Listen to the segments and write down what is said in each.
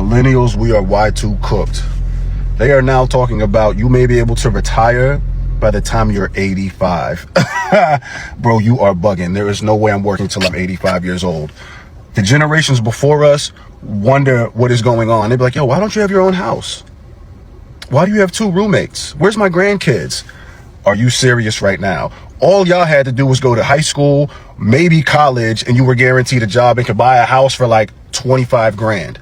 Millennials, we are Y2 cooked. They are now talking about you may be able to retire by the time you're 85. Bro, you are bugging. There is no way I'm working till I'm 85 years old. The generations before us wonder what is going on. They'd be like, yo, why don't you have your own house? Why do you have 2 roommates? Where's my grandkids? Are you serious right now? All y'all had to do was go to high school, maybe college, and you were guaranteed a job and could buy a house for like 25 grand.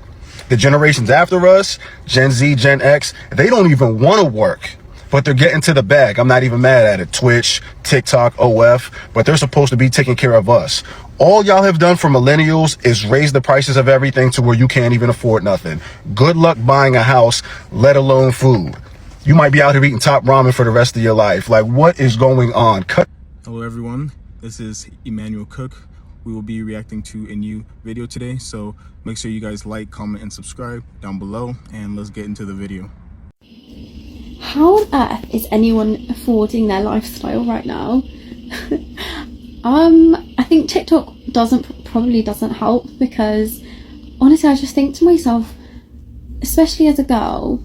The generations after us, Gen Z, Gen X, they don't even want to work, but they're getting to the bag. I'm not even mad at it. Twitch, TikTok, OF, but they're supposed to be taking care of us. All y'all have done for millennials is raise the prices of everything to where you can't even afford nothing. Good luck buying a house, let alone food. You might be out here eating top ramen for the rest of your life. Like, what is going on? Hello everyone, this is Emmanuel Cook. We will be reacting to a new video today, so make sure you guys like, comment, and subscribe down below, and let's get into the video. How on earth is anyone affording their lifestyle right now? I think TikTok probably doesn't help, because honestly I just think to myself, especially as a girl,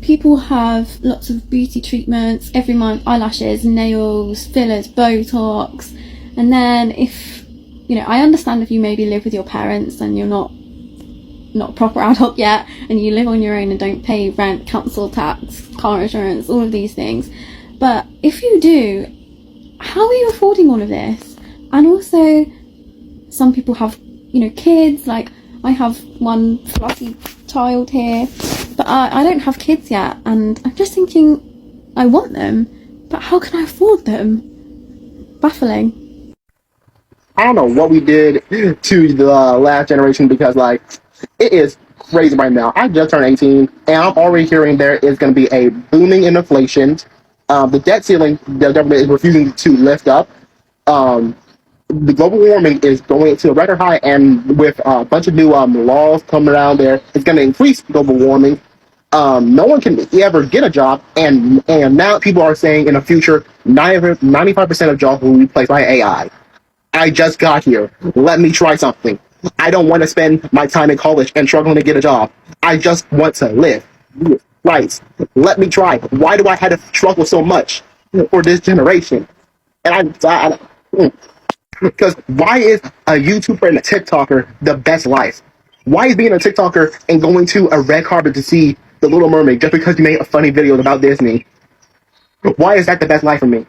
people have lots of beauty treatments every month, eyelashes, nails, fillers, Botox, and then if, you know, I understand if you maybe live with your parents and you're not a proper adult yet, and you live on your own and don't pay rent, council tax, car insurance, all of these things, but if you do, how are you affording all of this? And also, some people have, you know, kids, like I have one fluffy child here, but I don't have kids yet, and I'm just thinking, I want them, but how can I afford them? Baffling. I don't know what we did to the last generation, because like it is crazy right now. I just turned 18 and I'm already hearing there is going to be a booming in inflation. The debt ceiling the government is refusing to lift up. The global warming is going to a record high, and with a bunch of new laws coming around there, it's going to increase global warming. No one can ever get a job, and now people are saying in the future 95% of jobs will be replaced by AI. I just got here. Let me try something. I don't want to spend my time in college and struggling to get a job. I just want to live. Right. Let me try. Why do I have to struggle so much for this generation? And because why is a YouTuber and a TikToker the best life? Why is being a TikToker and going to a red carpet to see The Little Mermaid just because you made a funny video about Disney? Why is that the best life for me?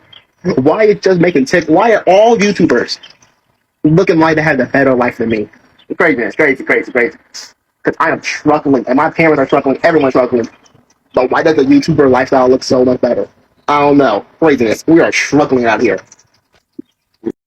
Why is just making why are all YouTubers looking like they have a better life than me? It's crazy, man. It's crazy. Because I am struggling, and my parents are struggling, everyone's struggling. But why does the YouTuber lifestyle look so much better? I don't know. Craziness. We are struggling out here.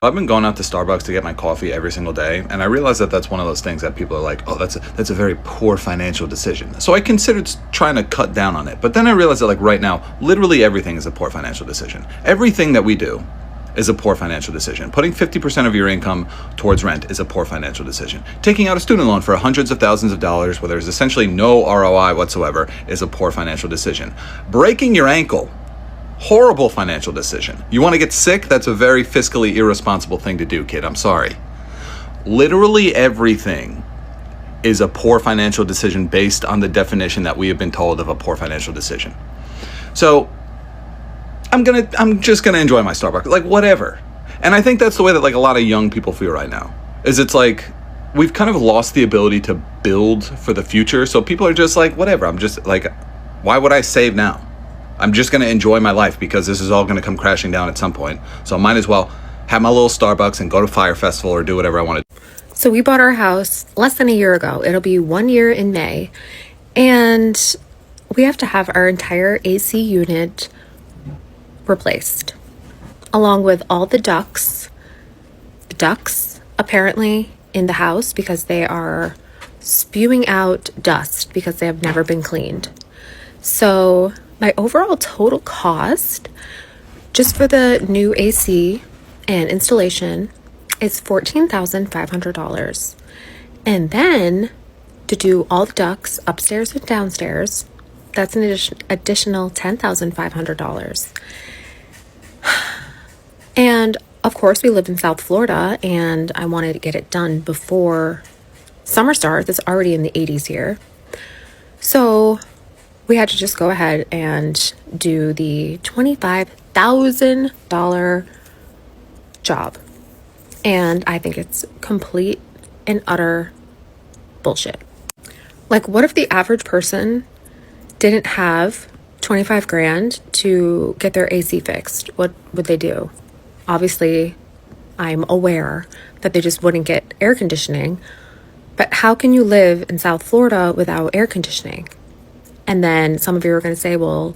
I've been going out to Starbucks to get my coffee every single day, and I realize that that's one of those things that people are like, oh, that's a very poor financial decision. So I considered trying to cut down on it. But then I realized that, like, right now, literally everything is a poor financial decision. Everything that we do is a poor financial decision. Putting 50% of your income towards rent is a poor financial decision. Taking out a student loan for hundreds of thousands of dollars where there's essentially no ROI whatsoever is a poor financial decision. Breaking your ankle, horrible financial decision. You want to get sick? That's a very fiscally irresponsible thing to do, kid. I'm sorry. Literally everything is a poor financial decision based on the definition that we have been told of a poor financial decision. So I'm just gonna enjoy my Starbucks, like whatever. And I think that's the way that like a lot of young people feel right now. Is it's like we've kind of lost the ability to build for the future. So people are just like, whatever. I'm just like, why would I save now? I'm just gonna enjoy my life because this is all gonna come crashing down at some point. So I might as well have my little Starbucks and go to Fire Festival or do whatever I want to do. So we bought our house less than a year ago. It'll be 1 year in May. And we have to have our entire AC unit replaced, along with all the ducts apparently in the house, because they are spewing out dust because they have never been cleaned. So my overall total cost just for the new AC and installation is $14,500. And then to do all the ducts upstairs and downstairs, that's an additional $10,500. And of course we live in South Florida, and I wanted to get it done before summer starts. It's already in the 80s here. So we had to just go ahead and do the $25,000 job. And I think it's complete and utter bullshit. Like, what if the average person didn't have 25 grand to get their AC fixed? What would they do? Obviously, I'm aware that they just wouldn't get air conditioning. But how can you live in South Florida without air conditioning? And then some of you are going to say, well,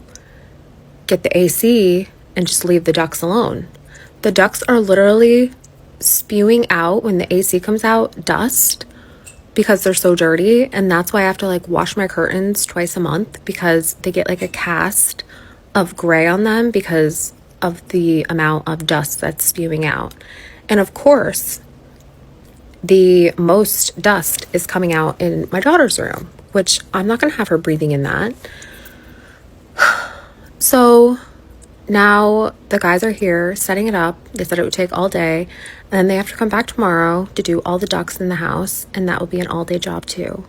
get the AC and just leave the ducts alone. The ducts are literally spewing out, when the AC comes out, dust because they're so dirty. And that's why I have to like wash my curtains twice a month, because they get like a cast of gray on them because of the amount of dust that's spewing out. And of course, the most dust is coming out in my daughter's room, which I'm not going to have her breathing in that. So now the guys are here setting it up. They said it would take all day, and then they have to come back tomorrow to do all the ducts in the house, and that will be an all-day job too.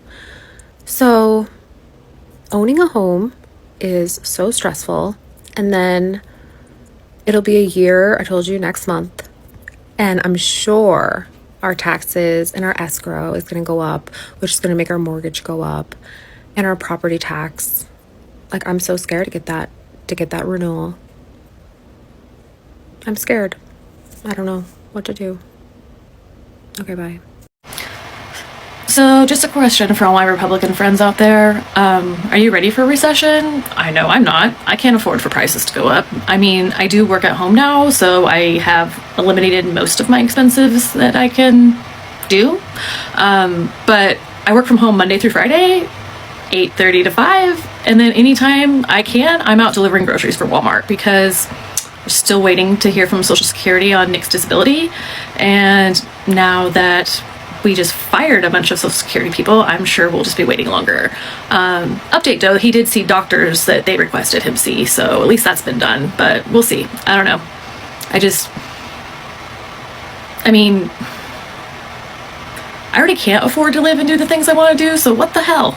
So owning a home is so stressful, and then it'll be a year, I told you, next month, and I'm sure our taxes and our escrow is going to go up, which is going to make our mortgage go up, and our property tax. Like, I'm so scared to get that renewal. I'm scared. I don't know what to do. Okay, bye. So just a question for all my Republican friends out there. Are you ready for a recession? I know I'm not. I can't afford for prices to go up. I mean, I do work at home now, so I have eliminated most of my expenses that I can do. But I work from home Monday through Friday, 8:30 to 5. And then anytime I can, I'm out delivering groceries for Walmart, because we're still waiting to hear from Social Security on Nick's disability. And now that we just fired a bunch of Social Security people, I'm sure we'll just be waiting longer. Update though, he did see doctors that they requested him see, so at least that's been done, but we'll see. I don't know. I mean, I already can't afford to live and do the things I want to do, so what the hell?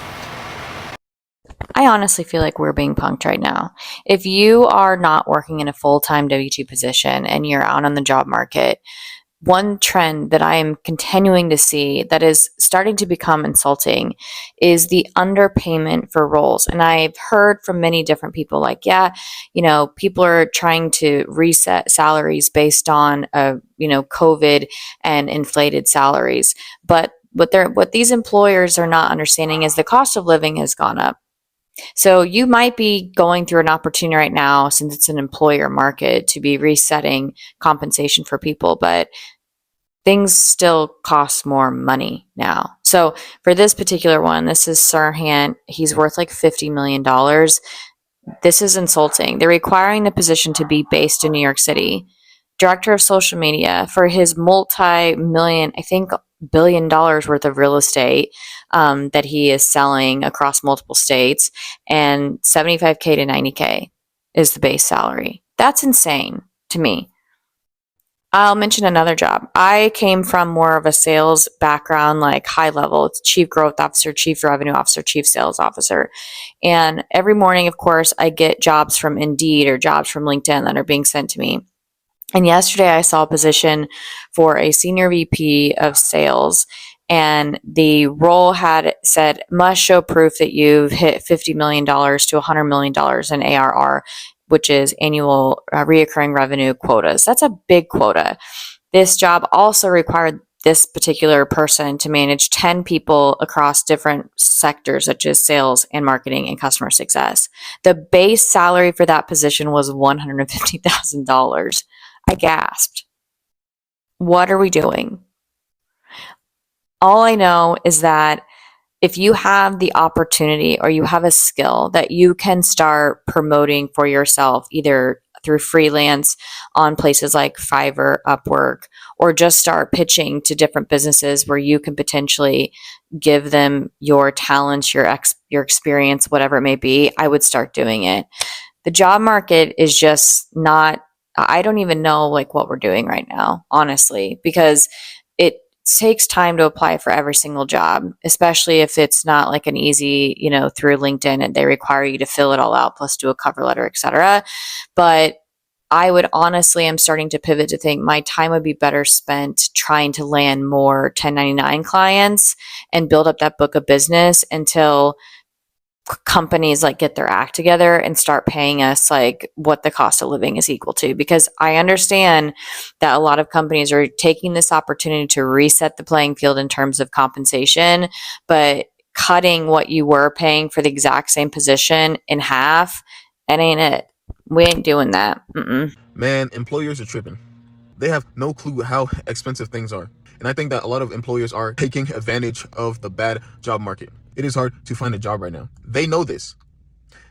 I honestly feel like we're being punked right now. If you are not working in a full-time W-2 position and you're out on the job market, one trend that I am continuing to see that is starting to become insulting is the underpayment for roles. And I've heard from many different people like, yeah, people are trying to reset salaries based on, COVID and inflated salaries. But what these employers are not understanding is the cost of living has gone up. So you might be going through an opportunity right now, since it's an employer market, to be resetting compensation for people, but things still cost more money now. So for this particular one, this is Sirhan. He's worth like $50 million. This is insulting. They're requiring the position to be based in New York City. Director of social media for his multi-million, I think $1 billion worth of real estate that he is selling across multiple states, and $75K to $90K is the base salary. That's insane to me. I'll mention another job. I came from more of a sales background, like high level. It's chief growth officer, chief revenue officer, chief sales officer. And every morning, of course, I get jobs from Indeed or jobs from LinkedIn that are being sent to me. And yesterday I saw a position for a senior VP of sales, and the role had said, must show proof that you've hit $50 million to $100 million in ARR, which is annual reoccurring revenue quotas. That's a big quota. This job also required this particular person to manage 10 people across different sectors, such as sales and marketing and customer success. The base salary for that position was $150,000. I gasped. What are we doing? All I know is that if you have the opportunity or you have a skill that you can start promoting for yourself, either through freelance on places like Fiverr, Upwork, or just start pitching to different businesses where you can potentially give them your talents, your experience, whatever it may be, I would start doing it. The job market is just not, I don't even know like what we're doing right now, honestly, because it's takes time to apply for every single job, especially if it's not like an easy, through LinkedIn and they require you to fill it all out plus do a cover letter, etc. But I would honestly, I'm starting to pivot to think my time would be better spent trying to land more 1099 clients and build up that book of business until companies like get their act together and start paying us like what the cost of living is equal to. Because I understand that a lot of companies are taking this opportunity to reset the playing field in terms of compensation, but cutting what you were paying for the exact same position in half, it ain't it. We ain't doing that. Man, employers are tripping. They have no clue how expensive things are. And I think that a lot of employers are taking advantage of the bad job market. It is hard to find a job right now. They know this.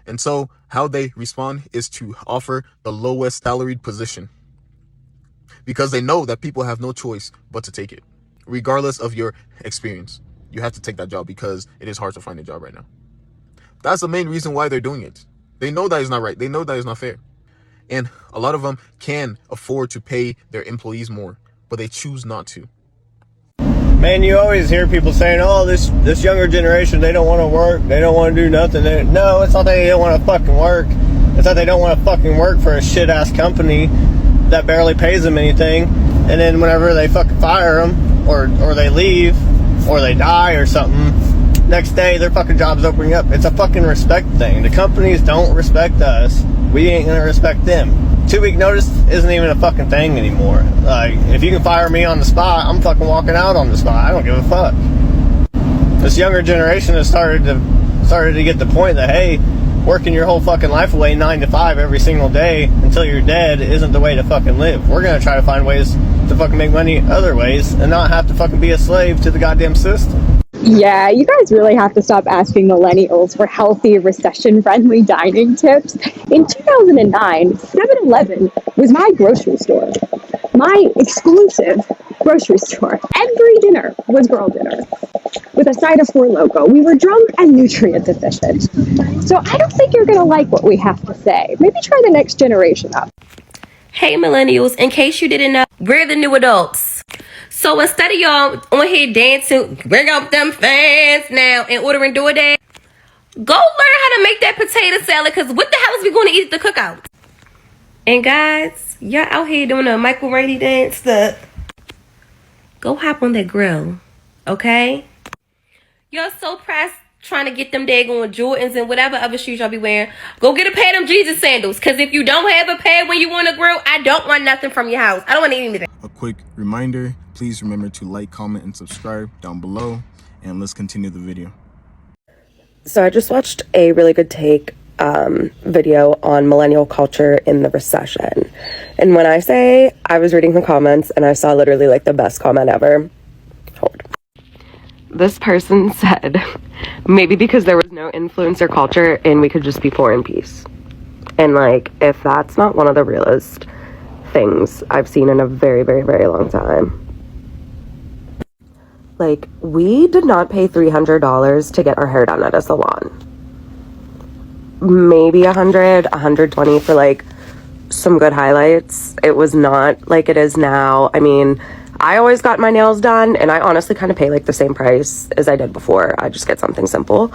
And so how they respond is to offer the lowest salaried position, because they know that people have no choice but to take it. Regardless of your experience, you have to take that job because it is hard to find a job right now. That's the main reason why they're doing it. They know that is not right. They know that is not fair. And a lot of them can afford to pay their employees more, but they choose not to. Man, you always hear people saying, oh, this younger generation, they don't want to work. They don't want to do nothing. No, it's not that they don't want to fucking work. It's that they don't want to fucking work for a shit-ass company that barely pays them anything. And then whenever they fucking fire them, or they leave, or they die or something, next day their fucking job's opening up. It's a fucking respect thing. The companies don't respect us. We ain't gonna respect them. 2-week notice isn't even a fucking thing anymore. Like, if you can fire me on the spot, I'm fucking walking out on the spot. I don't give a fuck. This younger generation has started to get the point that, hey, working your whole fucking life away 9 to 5 every single day until you're dead isn't the way to fucking live. We're gonna try to find ways to fucking make money other ways and not have to fucking be a slave to the goddamn system. Yeah, you guys really have to stop asking millennials for healthy, recession-friendly dining tips. In 2009, 7-Eleven was my grocery store, my exclusive grocery store. Every dinner was girl dinner with a side of 4 Loco. We were drunk and nutrient deficient. So I don't think you're going to like what we have to say. Maybe try the next generation up. Hey millennials, in case you didn't know, we're the new adults. So instead of y'all on here dancing, bring up them fans now and ordering DoorDash, go learn how to make that potato salad, because what the hell is we going to eat at the cookout? And guys, y'all out here doing a Michael Rainey dance, go hop on that grill, okay? Y'all so pressed trying to get them daggone Jordans and whatever other shoes y'all be wearing. Go get a pair of them Jesus sandals, because if you don't have a pair when you want to grill, I don't want nothing from your house. I don't want anything. A quick reminder, please remember to like, comment, and subscribe down below, and let's continue the video. So I just watched a really good take video on Millennial Culture in the recession. And when I say I was reading the comments and I saw literally like the best comment ever, hold. This person said, maybe because there was no influencer culture and we could just be poor in peace. And like, if that's not one of the realest things I've seen in a very, very, very long time. Like, we did not pay $300 to get our hair done at a salon. Maybe $100, $120 for like some good highlights. It was not like it is now. I mean, I always got my nails done and I honestly kind of pay like the same price as I did before. I just get something simple.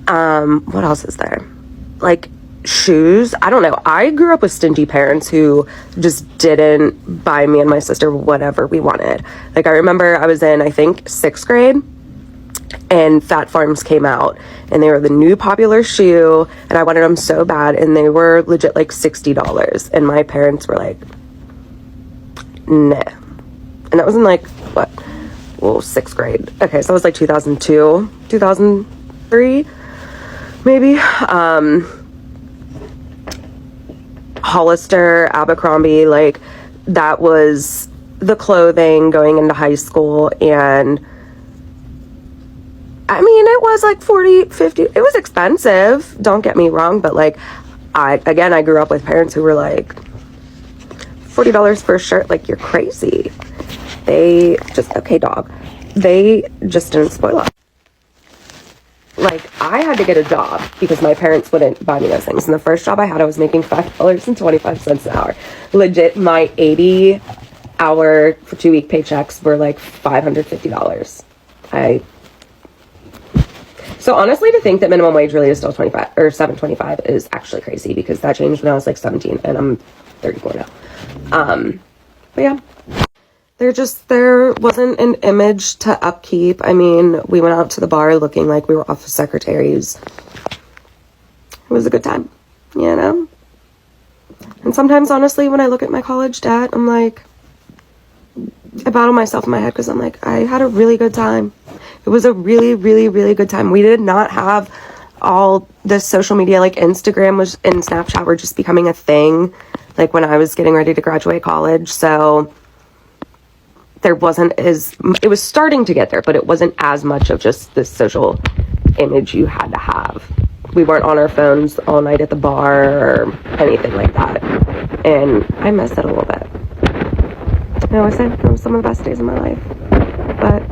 What else is there? Like shoes. I don't know. I grew up with stingy parents who just didn't buy me and my sister whatever we wanted. Like I remember I was in, I think, 6th grade and Fat Farms came out and they were the new popular shoe and I wanted them so bad and they were legit like $60 and my parents were like, nah. And that was in like, what? Well, 6th grade. Okay, so it was like 2002, 2003, maybe. Hollister, Abercrombie, like that was the clothing going into high school. And I mean, it was like 40, 50, it was expensive. Don't get me wrong. But like, I grew up with parents who were like, $40 for a shirt, like you're crazy. They just, okay, dog. They just didn't spoil us. Like, I had to get a job because my parents wouldn't buy me those things. And the first job I had, I was making $5.25 an hour. Legit, my 80 our 2-week paychecks were like $550. So honestly, to think that minimum wage really is still 25 or $7.25 is actually crazy, because that changed when I was like 17 and I'm 34 now. But yeah, there wasn't an image to upkeep. I mean, we went out to the bar looking like we were office secretaries. It was a good time, you know? And sometimes, honestly, when I look at my college debt, I'm like, I battle myself in my head, because I'm like, I had a really good time. It was a really, really, really good time. We did not have all this social media, like Instagram was and Snapchat were just becoming a thing, like when I was getting ready to graduate college. So there wasn't it was starting to get there, but it wasn't as much of just this social image you had to have. We weren't on our phones all night at the bar or anything like that. And I miss it a little bit. I always say it was some of the best days of my life. But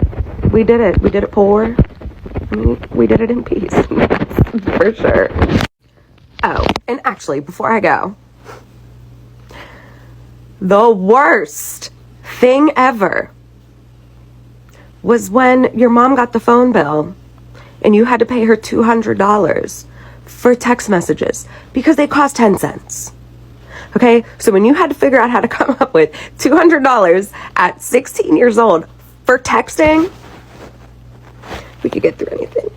we did it. We did it poor. We did it in peace. For sure. Oh, and actually, before I go, the worst thing ever was when your mom got the phone bill and you had to pay her $200 for text messages because they cost 10 cents. Okay, so when you had to figure out how to come up with $200 at 16 years old for texting, we could get through anything.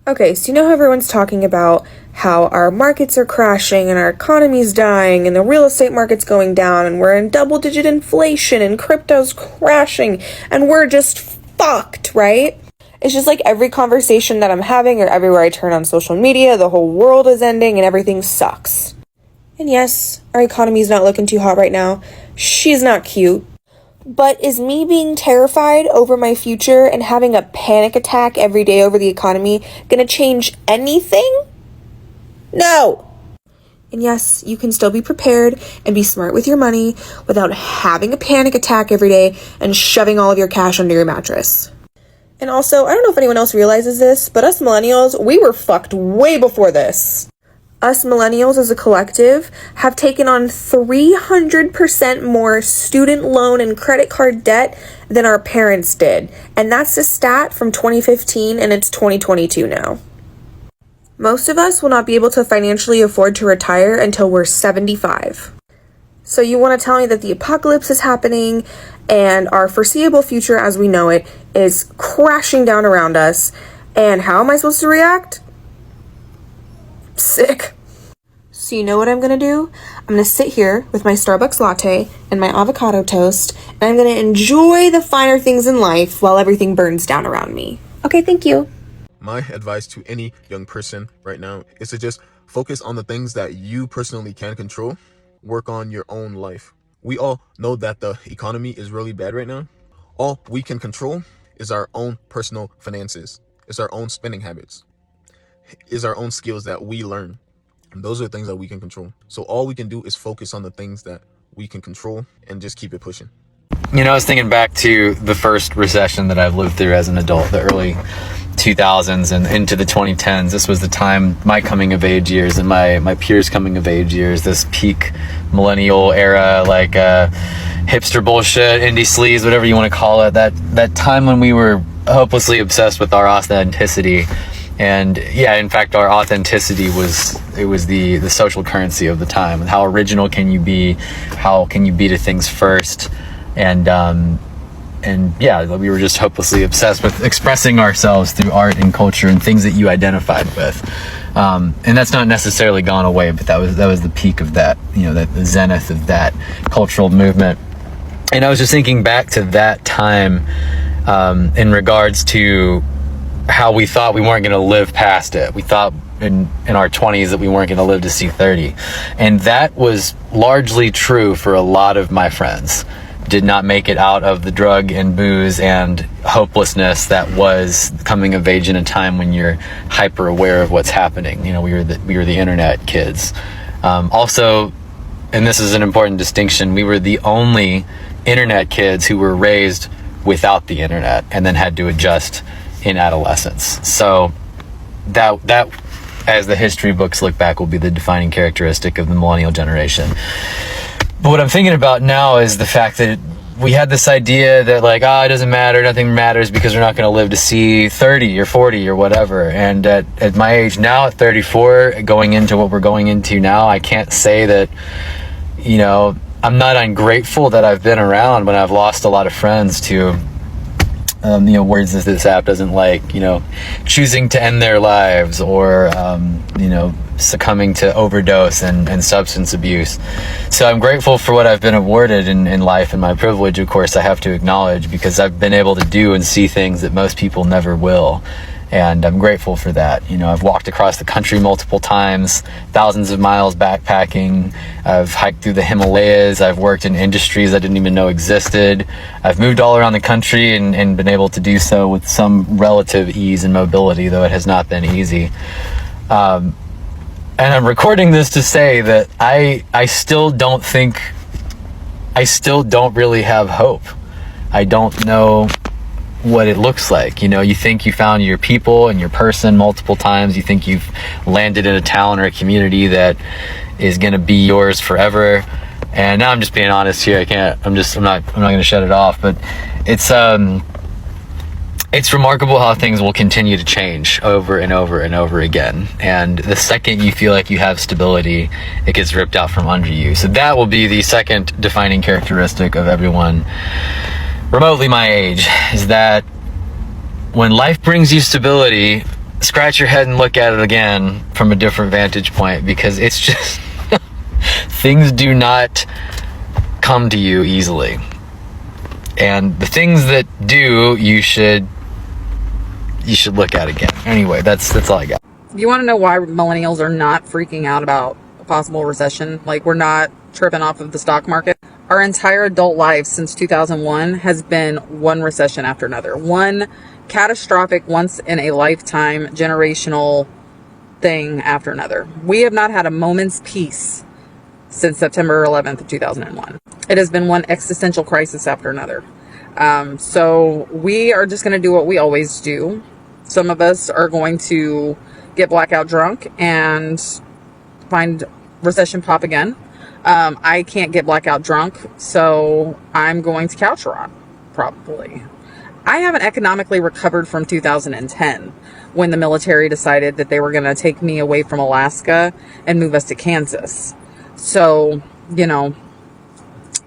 Okay, so you know how everyone's talking about how our markets are crashing and our economy's dying and the real estate market's going down and we're in double-digit inflation and crypto's crashing and we're just fucked, right? It's just like every conversation that I'm having or everywhere I turn on social media, the whole world is ending and everything sucks. And yes, our economy's not looking too hot right now. She's not cute. But is me being terrified over my future and having a panic attack every day over the economy gonna change anything? No! And yes, you can still be prepared and be smart with your money without having a panic attack every day and shoving all of your cash under your mattress. And also, I don't know if anyone else realizes this, but us millennials, we were fucked way before this. Us millennials as a collective have taken on 300% more student loan and credit card debt than our parents did. And that's a stat from 2015 and it's 2022 now. Most of us will not be able to financially afford to retire until we're 75. So you want to tell me that the apocalypse is happening and our foreseeable future as we know it is crashing down around us, and how am I supposed to react? Sick. So you know what I'm gonna do? I'm gonna sit here with my Starbucks latte and my avocado toast, and I'm gonna enjoy the finer things in life while everything burns down around me. Okay, thank you. My advice to any young person right now is to just focus on the things that you personally can control. Work on your own life. We all know that the economy is really bad right now. All we can control is our own personal finances. It's our own spending habits. It's our own skills that we learn. And those are the things that we can control. So all we can do is focus on the things that we can control and just keep it pushing. You know, I was thinking back to the first recession that I've lived through as an adult, the early 2000s and into the 2010s. This was the time, my coming of age years and my peers' coming of age years, this peak millennial era, like hipster bullshit, indie sleaze, whatever you want to call it. That time when we were hopelessly obsessed with our authenticity. And yeah, in fact, our authenticity was the social currency of the time. How original can you be? How can you be to things first? And yeah, we were just hopelessly obsessed with expressing ourselves through art and culture and things that you identified with. And that's not necessarily gone away, but that was the peak of that, you know, the zenith of that cultural movement. And I was just thinking back to that time in regards to how we thought we weren't going to live past it. We thought in our 20s that we weren't going to live to see 30. And that was largely true for a lot of my friends. Did not make it out of the drug and booze and hopelessness that was coming of age in a time when you're hyper aware of what's happening. You know, we were the internet kids. Also, and this is an important distinction, we were the only internet kids who were raised without the internet and then had to adjust in adolescence. So that as the history books look back will be the defining characteristic of the millennial generation. But what I'm thinking about now is the fact that we had this idea that like, it doesn't matter, nothing matters because we're not going to live to see 30 or 40 or whatever. And at my age now, at 34, going into what we're going into now, I can't say that, you know, I'm not ungrateful that I've been around when I've lost a lot of friends to, you know, words that this app doesn't like, you know, choosing to end their lives or, you know, succumbing to overdose and substance abuse. So I'm grateful for what I've been awarded in life, and my privilege, of course, I have to acknowledge, because I've been able to do and see things that most people never will. And I'm grateful for that. You know, I've walked across the country multiple times, thousands of miles backpacking. I've hiked through the Himalayas. I've worked in industries I didn't even know existed. I've moved all around the country and been able to do so with some relative ease and mobility, though it has not been easy. And I'm recording this to say that I still don't really have hope. I don't know what it looks like. You know, you think you found your people and your person multiple times. You think you've landed in a town or a community that is going to be yours forever. And now I'm just being honest here. I'm not going to shut it off, but it's remarkable how things will continue to change over and over and over again. And the second you feel like you have stability, it gets ripped out from under you. So that will be the second defining characteristic of everyone remotely my age, is that when life brings you stability, scratch your head and look at it again from a different vantage point, because it's just things do not come to you easily. And the things that do, you should look at again. Anyway, that's all I got. You want to know why millennials are not freaking out about a possible recession? Like, we're not tripping off of the stock market. Our entire adult life since 2001 has been one recession after another. One catastrophic, once in a lifetime, generational thing after another. We have not had a moment's peace since September 11th of 2001. It has been one existential crisis after another. So we are just going to do what we always do. Some of us are going to get blackout drunk and find recession pop again. I can't get blackout drunk, so I'm going to couch rock, probably. I haven't economically recovered from 2010, when the military decided that they were going to take me away from Alaska and move us to Kansas. So, you know,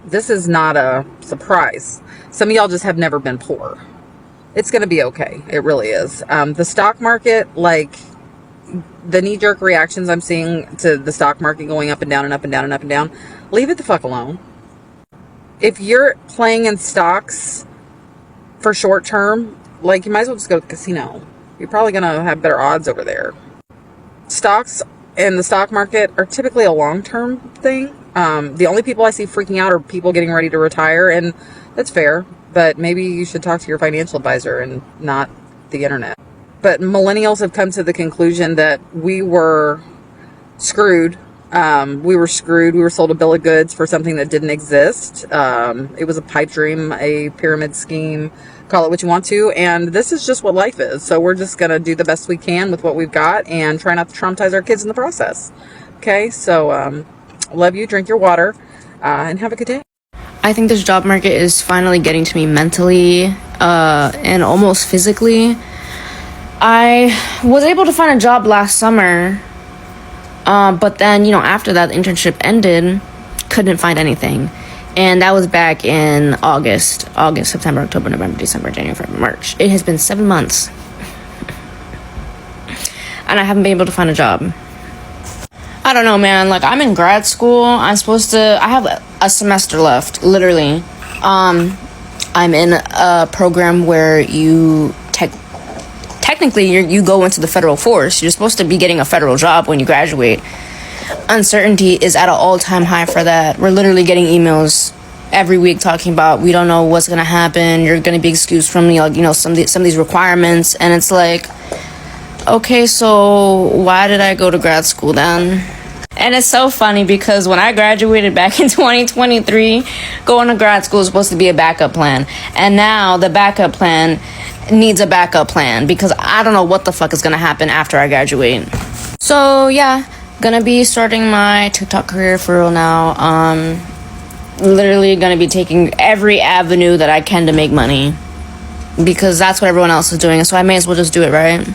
this is not a surprise. Some of y'all just have never been poor. It's going to be okay. It really is. The stock market, like, the knee-jerk reactions I'm seeing to the stock market going up and down and up and down and up and down, leave it the fuck alone. If you're playing in stocks for short term, like, you might as well just go to the casino. You're probably going to have better odds over there. Stocks and the stock market are typically a long-term thing. The only people I see freaking out are people getting ready to retire, and that's fair, but maybe you should talk to your financial advisor and not the internet. But millennials have come to the conclusion that we were screwed. We were screwed. We were sold a bill of goods for something that didn't exist. It was a pipe dream, a pyramid scheme, call it what you want to. And this is just what life is. So we're just going to do the best we can with what we've got and try not to traumatize our kids in the process. Okay, so love you, drink your water, and have a good day. I think this job market is finally getting to me mentally and almost physically. I was able to find a job last summer, but then, you know, after that internship ended, couldn't find anything. And that was back in August, September, October, November, December, January, February, March. It has been 7 months. And I haven't been able to find a job. I don't know, man. Like, I'm in grad school. I have a semester left, literally. I'm in a program where you technically you go into the federal force. You're supposed to be getting a federal job when you graduate. Uncertainty is at an all-time high for that. We're literally getting emails every week talking about, we don't know what's gonna happen. You're gonna be excused from some of these requirements, and it's like, okay, so why did I go to grad school then? And it's so funny because when I graduated back in 2023, going to grad school was supposed to be a backup plan. And now the backup plan needs a backup plan because I don't know what the fuck is going to happen after I graduate. So yeah, gonna be starting my TikTok career for real now. literally gonna be taking every avenue that I can to make money because that's what everyone else is doing. So I may as well just do it, right?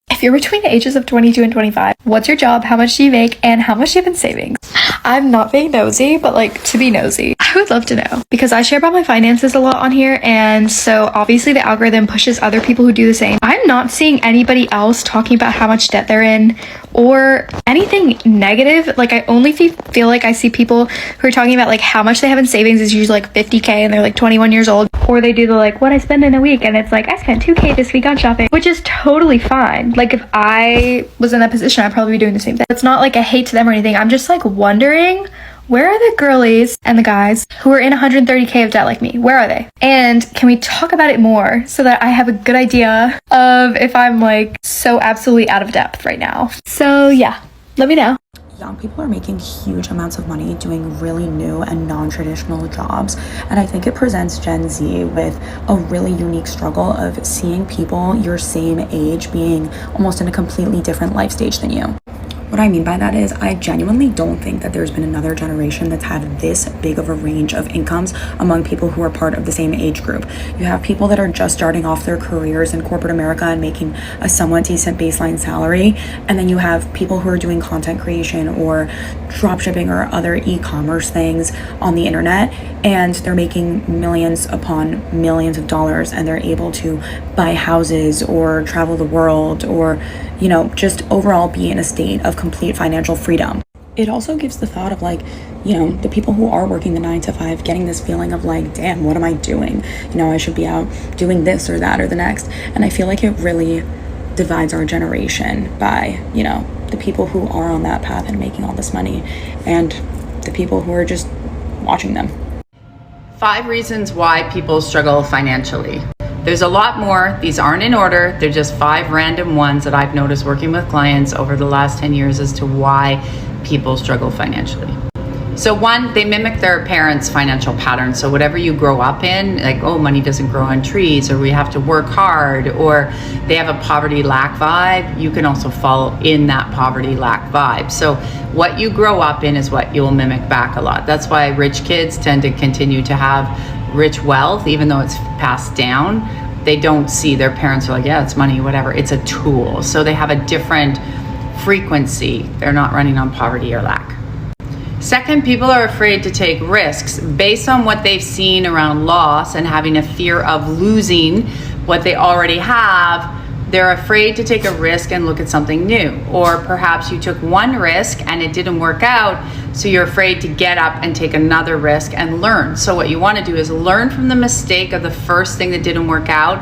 If you're between the ages of 22 and 25, what's your job, how much do you make, and how much do you have in savings? I'm not being nosy, but like to be nosy, I would love to know because I share about my finances a lot on here, and so obviously the algorithm pushes other people who do the same. I'm not seeing anybody else talking about how much debt they're in or anything negative. Like I only feel like I see people who are talking about like how much they have in savings is usually like 50K and they're like 21 years old, or they do the like what I spend in a week and it's like I spent 2K this week on shopping, which is totally fine. Like if I was in that position, I'd probably be doing the same thing. It's not like a hate to them or anything. I'm just like wondering, where are the girlies and the guys who are in 130K of debt like me? Where are they? And can we talk about it more so that I have a good idea of if I'm like so absolutely out of depth right now? So yeah, let me know. Young people are making huge amounts of money doing really new and non-traditional jobs, and I think it presents Gen Z with a really unique struggle of seeing people your same age being almost in a completely different life stage than you. What I mean by that is I genuinely don't think that there's been another generation that's had this big of a range of incomes among people who are part of the same age group. You have people that are just starting off their careers in corporate America and making a somewhat decent baseline salary, and then you have people who are doing content creation or dropshipping or other e-commerce things on the internet, and they're making millions upon millions of dollars, and they're able to buy houses or travel the world or, you know, just overall be in a state of complete financial freedom. It also gives the thought of like, you know, the people who are working the 9 to 5 getting this feeling of like, damn, what am I doing? You know, I should be out doing this or that or the next. And I feel like it really divides our generation by, you know, the people who are on that path and making all this money and the people who are just watching them. 5 reasons why people struggle financially. There's a lot more. These aren't in order. They're just 5 random ones that I've noticed working with clients over the last 10 years as to why people struggle financially. So 1, they mimic their parents' financial patterns. So whatever you grow up in, like, oh, money doesn't grow on trees, or we have to work hard, or they have a poverty lack vibe, you can also fall in that poverty lack vibe. So what you grow up in is what you'll mimic back a lot. That's why rich kids tend to continue to have rich wealth, even though it's passed down. They don't see their parents are like, yeah, it's money, whatever. It's a tool. So they have a different frequency. They're not running on poverty or lack. Second, people are afraid to take risks based on what they've seen around loss and having a fear of losing what they already have. They're afraid to take a risk and look at something new. Or perhaps you took one risk and it didn't work out, so you're afraid to get up and take another risk and learn. So what you want to do is learn from the mistake of the first thing that didn't work out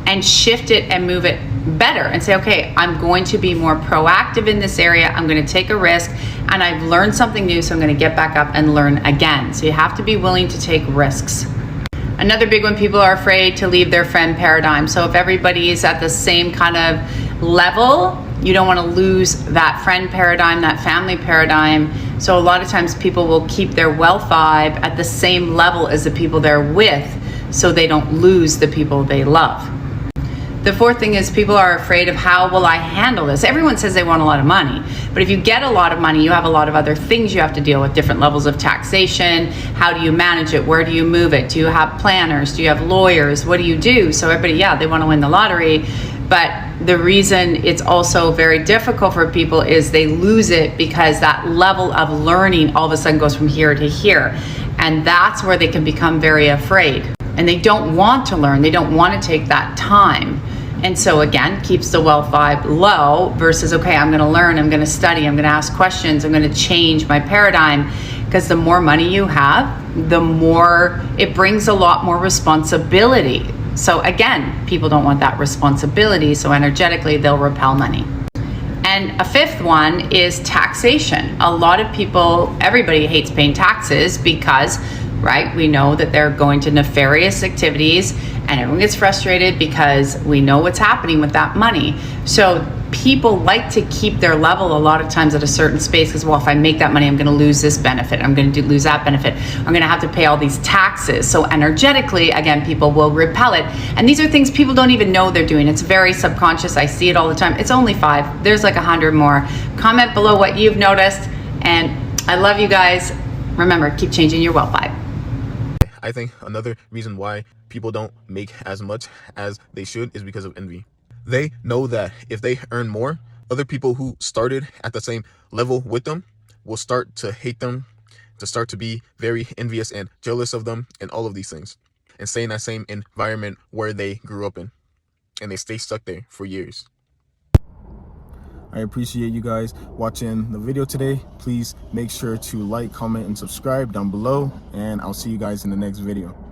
and shift it and move it better and say, okay, I'm going to be more proactive in this area. I'm going to take a risk and I've learned something new, so I'm going to get back up and learn again. So you have to be willing to take risks. Another big one, people are afraid to leave their friend paradigm. So if everybody is at the same kind of level, you don't want to lose that friend paradigm, that family paradigm. So a lot of times people will keep their wealth vibe at the same level as the people they're with, so they don't lose the people they love. The 4th thing is people are afraid of, how will I handle this? Everyone says they want a lot of money, but if you get a lot of money, you have a lot of other things you have to deal with, different levels of taxation. How do you manage it? Where do you move it? Do you have planners? Do you have lawyers? What do you do? So everybody, yeah, they want to win the lottery, but the reason it's also very difficult for people is they lose it because that level of learning all of a sudden goes from here to here. And that's where they can become very afraid. And they don't want to learn. They don't want to take that time. And so again, keeps the wealth vibe low versus, okay, I'm going to learn, I'm going to study, I'm going to ask questions, I'm going to change my paradigm. Because the more money you have, the more it brings a lot more responsibility. So again, people don't want that responsibility, so energetically they'll repel money. And a 5th one is taxation. A lot of people, everybody hates paying taxes because, right, we know that they're going to nefarious activities, and everyone gets frustrated because we know what's happening with that money. So people like to keep their level a lot of times at a certain space because, well, if I make that money, I'm going to lose this benefit, I'm going to lose that benefit, I'm going to have to pay all these taxes. So energetically, again, people will repel it. And these are things people don't even know they're doing. It's very subconscious. I see it all the time. It's only 5. There's like 100 more. Comment below what you've noticed. And I love you guys. Remember, keep changing your wealth vibe. I think another reason why people don't make as much as they should is because of envy. They know that if they earn more, other people who started at the same level with them will start to hate them, to start to be very envious and jealous of them, and all of these things, and stay in that same environment where they grew up in, and they stay stuck there for years. I appreciate you guys watching the video today. Please make sure to like, comment, and subscribe down below, and I'll see you guys in the next video.